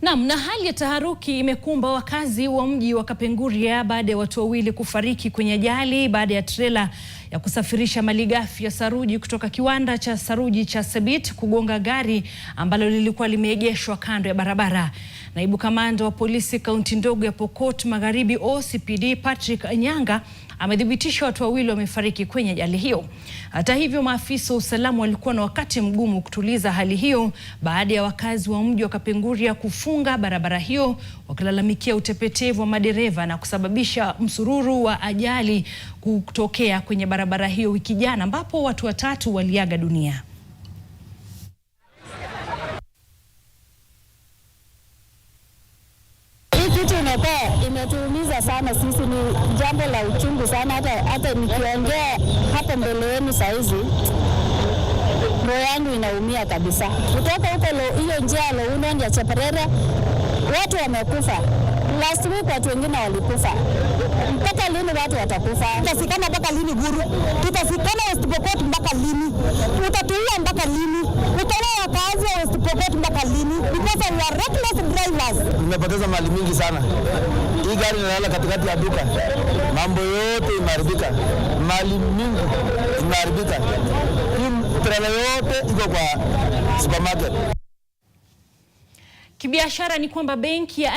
Naam, na hali ya taharuki imekumba wakazi wa mji wa Kapenguria baada ya watu wawili kufariki kwenye ajali baada ya trela ya kusafirisha malighafi ya saruji kutoka kiwanda cha saruji cha Sebit kugonga gari ambalo lilikuwa limeegeshwa kando ya barabara. Naibu kamanda wa polisi kaunti ndogo ya Pokot Magharibi OCPD Patrick Anyanga amethibitisha watu wawili wamefariki kwenye ajali hiyo. Hata hivyo, maafisa wa usalama walikuwa na wakati mgumu kutuliza hali hiyo baada ya wakazi wa mji wa Kapenguria kufunga barabara hiyo wakilalamikia utepetevu wa madereva na kusababisha msururu wa ajali kutokea kwenye barabara hiyo wiki jana ambapo watu watatu waliaga dunia. Imetuumiza sana sisi, ni jambo la uchungu sana. Hata nikiongea hapa mbele yenu saizi roho yangu inaumia kabisa. Kutoka huko hiyo njia ya Lounon ya Chaparere watu wamekufa. Last week watu wengine walikufa. Mpaka lini watu watakufa? Tutafikana mpaka lini Guru? Tutafikana West Pokot mpaka lini? Utatuua mpaka lini? Utaona wakazi wa West Pokot mpaka lini? Because we are reckless drivers. Nimepoteza mali mingi sana. Hii gari inalala katikati ya duka. Mambo yote imeharibika. Mali mingi imeharibika. Hii trela yote iko kwa supermarket. Kibiashara ni kwamba benki ya